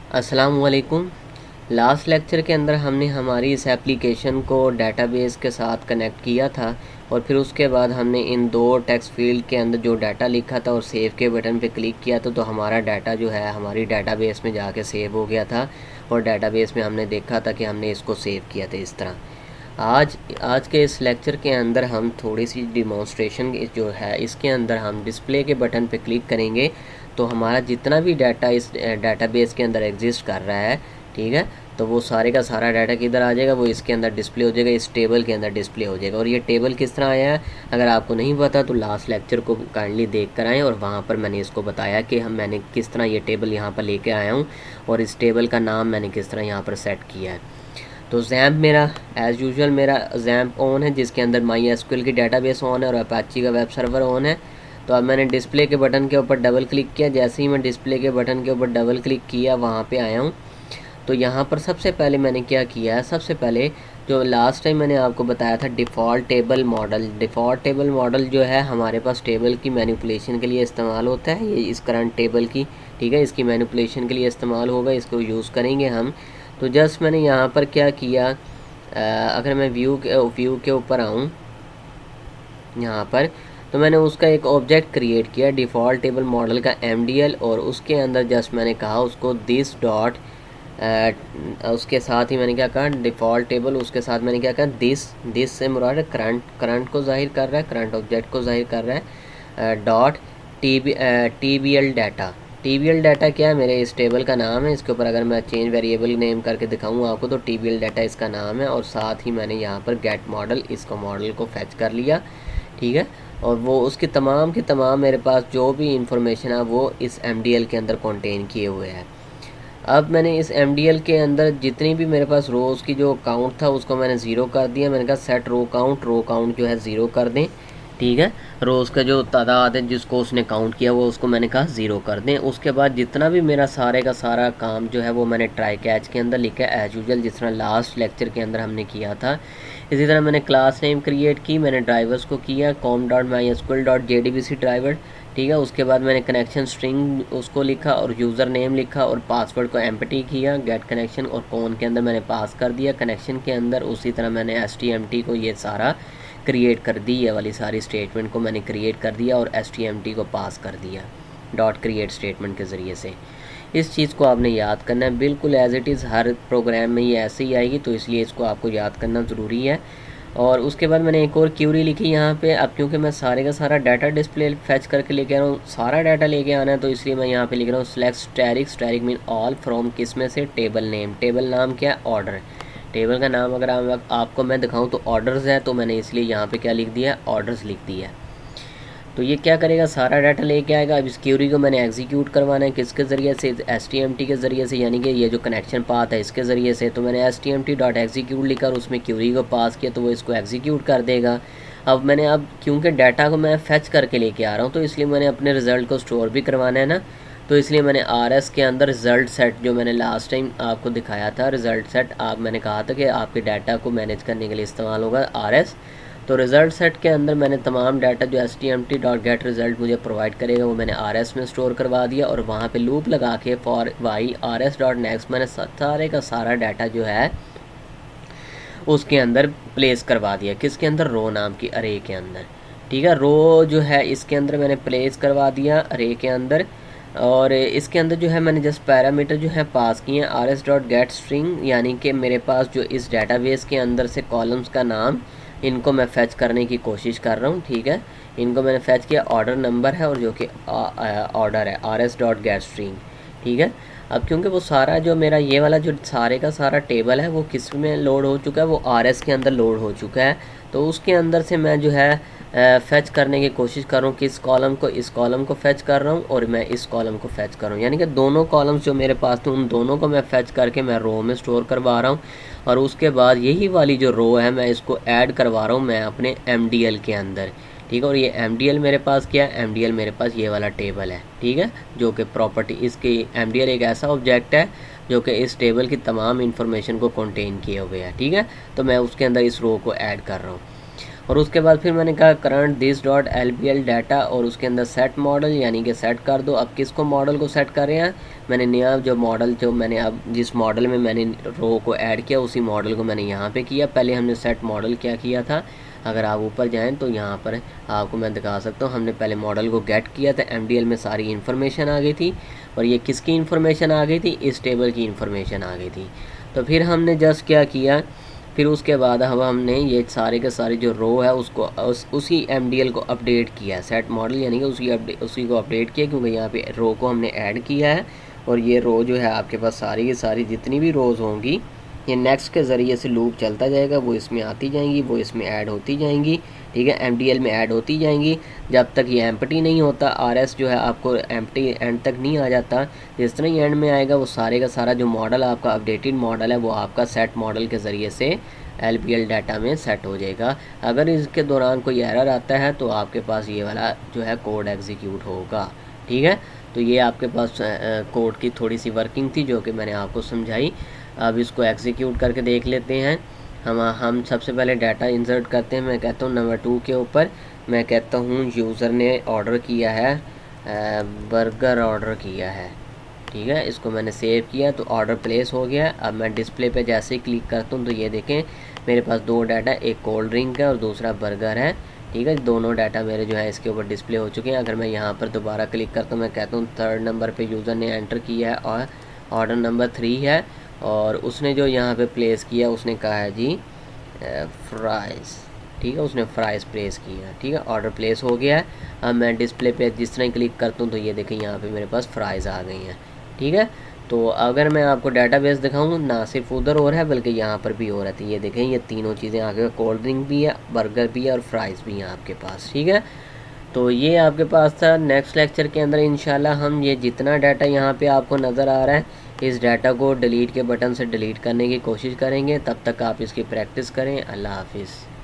अस्सलाम वालेकुम। Last lecture के अंदर हमने हमारी इस एप्लीकेशन को डेटाबेस के साथ कनेक्ट किया था और फिर उसके बाद हमने इन दो टेक्स्ट फील्ड के अंदर जो डाटा लिखा था और सेव के बटन पे क्लिक किया था तो हमारा डाटा जो है हमारी डेटाबेस में जाके सेव हो गया था और डेटाबेस में हमने देखा था कि हमने इसको सेव किया था इस तरह। आज आज के इस लेक्चर के अंदर हम थोड़ी सी डिमॉन्स्ट्रेशन जो है इसके अंदर हम डिस्प्ले के बटन पे क्लिक करेंगे तो हमारा जितना भी डाटा इस डाटाबेस के अंदर एग्जिस्ट कर रहा है, ठीक है, तो वो सारे का सारा डाटा किधर आ जाएगा, वो इसके अंदर डिस्प्ले हो जाएगा, इस टेबल के अंदर डिस्प्ले हो जाएगा। और ये टेबल किस तरह आया है, अगर आपको नहीं पता तो लास्ट लेक्चर को काइंडली देख कर आएँ और वहाँ पर मैंने इसको बताया कि मैंने किस तरह ये टेबल यहाँ पर लेके आया हूँ और इस टेबल का नाम मैंने किस तरह यहाँ पर सेट किया है। तो जैम्प मेरा एज़ यूजुअल मेरा जैम्प ऑन है जिसके अंदर माई एसक्यूएल की डेटाबेस ऑन है और अपाची का वेब सर्वर ऑन है। तो अब मैंने डिस्प्ले के बटन के ऊपर डबल क्लिक किया। जैसे ही मैं डिस्प्ले के बटन के ऊपर डबल क्लिक किया वहाँ पे आया हूँ तो यहाँ पर सबसे पहले मैंने क्या किया है, सबसे पहले जो लास्ट टाइम मैंने आपको बताया था डिफ़ॉल्ट टेबल मॉडल जो है हमारे पास टेबल की मैनिपुलेशन के लिए इस्तेमाल होता है। ये इस करंट टेबल की, ठीक है, इसकी मैनिपुलेशन के लिए इस्तेमाल होगा, इसको यूज़ करेंगे हम। तो जस्ट मैंने यहाँ पर क्या किया, अगर मैं व्यू के ऊपर आऊँ यहाँ पर तो मैंने उसका एक ऑब्जेक्ट क्रिएट किया डिफ़ॉल्ट टेबल मॉडल का MDL और उसके अंदर जस्ट मैंने कहा उसको दिस डॉट, उसके साथ ही मैंने क्या कहा डिफ़ॉल्ट टेबल, उसके साथ मैंने क्या कहा दिस से मुराद करंट को जाहिर कर रहा है, करंट ऑब्जेक्ट को जाहिर कर रहा है, dot TBL data. TBL data क्या है, मेरे इस टेबल का नाम है। इसके ऊपर अगर मैं चेंज वेरिएबल नेम करके दिखाऊँ आपको तो TBL डाटा इसका नाम है। और साथ ही मैंने यहाँ पर गेट मॉडल, इसको मॉडल को फैच कर लिया, ठीक है, और वो उसके तमाम के तमाम मेरे पास जो भी इंफॉर्मेशन है वो इस MDL के अंदर कंटेन किए हुए हैं। अब मैंने इस MDL के अंदर जितनी भी मेरे पास रोज़ की जो काउंट था उसको मैंने ज़ीरो कर दिया। मैंने कहा सेट रो काउंट जो है ज़ीरो कर दें, ठीक है, रोज़ का जो तादाद है जिसको उसने काउंट किया वो उसको मैंने कहा ज़ीरो कर दें। उसके बाद जितना भी मेरा सारे का सारा काम जो है वो मैंने ट्राई कैच के अंदर लिखा है एज़ यूजुअल जिस तरह लास्ट लेक्चर के अंदर हमने किया था। इसी तरह मैंने क्लास नेम क्रिएट की, मैंने ड्राइवर्स को किया com.mysql.jdbc ड्राइवर, ठीक है। उसके बाद मैंने कनेक्शन स्ट्रिंग उसको लिखा और यूज़र नेम लिखा और पासवर्ड को एम्प्टी किया, गेट कनेक्शन और कौन के अंदर मैंने पास कर दिया कनेक्शन के अंदर। उसी तरह मैंने HTMT को ये सारा क्रिएट कर दी, ये वाली सारी स्टेटमेंट को मैंने क्रिएट कर दिया और HTMT को पास कर दिया डॉट क्रिएट स्टेटमेंट के ज़रिए से। इस चीज़ को आपने याद करना है, बिल्कुल एज़ इट इज़ हर प्रोग्राम में ये ऐसे ही आएगी, तो इसलिए इसको आपको याद करना ज़रूरी है। और उसके बाद मैंने एक और क्यूरी लिखी यहाँ पे। अब क्योंकि मैं सारे का सारा डाटा डिस्प्ले फैच करके लेके आ रहा हूँ, सारा डाटा लेके आना है, तो इसलिए मैं यहाँ पे लिख रहा हूँ select static mean all from किस में से टेबल नेम। टेबल नाम क्या है, ऑर्डर। टेबल का नाम अगर आपको मैं दिखाऊँ तो ऑर्डर्स है, तो मैंने इसलिए यहाँ पे क्या लिख दिया, ऑर्डर्स लिख दिया। तो ये क्या करेगा, सारा डाटा लेके आएगा। अब इस क्यूरी को मैंने एग्जीक्यूट करवाना है किसके ज़रिए से, HTMT के ज़रिए से, यानी कि ये जो कनेक्शन पाथ है इसके ज़रिए से। तो मैंने HTMT.execute लिखा और उसमें क्यूरी को पास किया तो वो इसको एग्जीक्यूट कर देगा। अब क्योंकि डाटा को मैं फैच करके लेके आ रहा हूँ तो इसलिए मैंने अपने रिज़ल्ट को स्टोर भी करवाना है ना, तो इसलिए मैंने RS के अंदर रिज़ल्ट सेट जो मैंने लास्ट टाइम आपको दिखाया था, रिज़ल्ट सेट मैंने कहा था कि आपके डाटा को मैनेज करने के लिए इस्तेमाल होगा RS। तो रिज़ल्ट सेट के अंदर मैंने तमाम डाटा जो HTMT.get रिज़ल्ट मुझे प्रोवाइड करेगा वो मैंने RS में स्टोर करवा दिया और वहाँ पे लूप लगा के फॉर वाई RS.next मैंने सारे का सारा डाटा जो है उसके अंदर प्लेस करवा दिया। किसके अंदर, रो नाम की अरे के अंदर, ठीक है। रो जो है इसके अंदर मैंने प्लेस करवा दिया अरे के अंदर। और इसके अंदर जो है मैंने जस्ट पैरामीटर जो है पास किए हैं RS.get स्ट्रिंग, यानी कि मेरे पास जो इस डाटाबेस के अंदर से कॉलम्स का नाम, इनको मैं फैच करने की कोशिश कर रहा हूँ, ठीक है। इनको मैंने फैच किया, ऑर्डर नंबर है और जो कि ऑर्डर है RS.get स्ट्रिंग, ठीक है। अब क्योंकि वो सारा जो मेरा ये वाला जो सारे का सारा टेबल है वो किस में लोड हो चुका है, वो RS के अंदर लोड हो चुका है। तो उसके अंदर से मैं जो है फैच करने की कोशिश कर रहा हूँ, किस कॉलम को, इस कॉलम को फैच कर रहा हूँ और मैं इस कॉलम को फैच कर रहा हूँ, यानी कि दोनों कॉलम्स जो मेरे पास थे उन दोनों को मैं फैच करके मैं रो में स्टोर करवा रहा हूँ। और उसके बाद यही वाली जो रो है मैं इसको ऐड करवा रहा हूँ मैं अपने MDL के अंदर, ठीक है। और ये MDL मेरे पास क्या है, MDL मेरे पास ये वाला टेबल है, ठीक है, जो कि प्रॉपर्टी, इसकी MDL एक ऐसा ऑब्जेक्ट है जो कि इस टेबल की तमाम इंफॉर्मेशन को कंटेन किए हुए है, ठीक है। तो मैं उसके अंदर इस रो को ऐड कर रहा हूँ। और उसके बाद फिर मैंने कहा current this dot LPL data और उसके अंदर सेट मॉडल यानी कि सेट कर दो। अब किसको मॉडल को सेट कर रहे हैं, मैंने नया जो मॉडल जो मैंने अब जिस मॉडल में मैंने रो को ऐड किया उसी मॉडल को मैंने यहाँ पे किया। पहले हमने सेट मॉडल क्या किया था, अगर आप ऊपर जाएं तो यहाँ पर आपको मैं दिखा सकता हूँ, हमने पहले मॉडल को गेट किया था, MDL में सारी इन्फॉर्मेशन आ गई थी और ये किसकी इन्फॉर्मेशन आ गई थी, इस टेबल की इन्फॉर्मेशन आ गई थी। तो फिर हमने जस्ट क्या किया, फिर उसके बाद अब हमने ये सारे के सारे जो रो है उसको उसी MDL को अपडेट किया, सेट मॉडल यानी कि उसी को अपडेट किया, क्योंकि यहाँ पे रो को हमने ऐड किया है और ये रो जो है आपके पास सारी की सारी जितनी भी रोज़ होंगी ये नेक्स्ट के ज़रिए से लूप चलता जाएगा, वो इसमें आती जाएंगी, वो इसमें ऐड होती जाएंगी, ठीक है, MDL में ऐड होती जाएंगी जब तक ये एम्प्टी नहीं होता। RS जो है आपको एम्प्टी एंड तक नहीं आ जाता, जिस तरह ही एंड में आएगा वो सारे का सारा जो मॉडल आपका अपडेटेड मॉडल है वो आपका सेट मॉडल के ज़रिए से LPL डाटा में सेट हो जाएगा। अगर इसके दौरान कोई एरर आता है तो आपके पास ये वाला जो है कोड एग्जीक्यूट होगा, ठीक है। तो ये आपके पास कोड की थोड़ी सी वर्किंग थी जो कि मैंने आपको समझाई। अब इसको एग्जीक्यूट करके देख लेते हैं। हम सबसे पहले डाटा इंसर्ट करते हैं। मैं कहता हूँ नंबर 2 के ऊपर मैं कहता हूँ यूज़र ने ऑर्डर किया है, बर्गर ऑर्डर किया है, ठीक है, इसको मैंने सेव किया तो ऑर्डर प्लेस हो गया। अब मैं डिस्प्ले पे जैसे ही क्लिक करता हूँ तो ये देखें मेरे पास दो डाटा, एक कोल्ड ड्रिंक है और दूसरा बर्गर है, ठीक है, दोनों डाटा मेरे जो है इसके ऊपर डिस्प्ले हो चुके हैं। अगर मैं यहाँ पर दोबारा क्लिक करता हूँ, मैं कहता हूँ 3rd नंबर पे यूज़र ने एंटर किया है और ऑर्डर नंबर 3 है और उसने जो यहाँ पे प्लेस किया उसने कहा है जी फ्राइज़, ठीक है, उसने फ्राइज़ प्लेस किया, ठीक है, ऑर्डर प्लेस हो गया है। अब मैं डिस्प्ले पे जिस तरह क्लिक करता हूँ तो ये देखें यहाँ पे मेरे पास फ्राइज़ आ गई हैं, ठीक है। तो अगर मैं आपको डाटाबेस दिखाऊँ ना सिर्फ उधर हो रहा है बल्कि यहाँ पर भी हो रहा है। ये देखें ये तीनों चीज़ें आगे, कोल्ड ड्रिंक भी है, बर्गर भी है और फ्राइज़ भी हैं आपके पास, ठीक है। तो ये आपके पास था। नेक्स्ट लेक्चर के अंदर इंशाल्लाह हम ये जितना डाटा यहाँ पे आपको नज़र आ रहा है इस डाटा को डिलीट के बटन से डिलीट करने की कोशिश करेंगे। तब तक आप इसकी प्रैक्टिस करें। अल्लाह हाफिज़।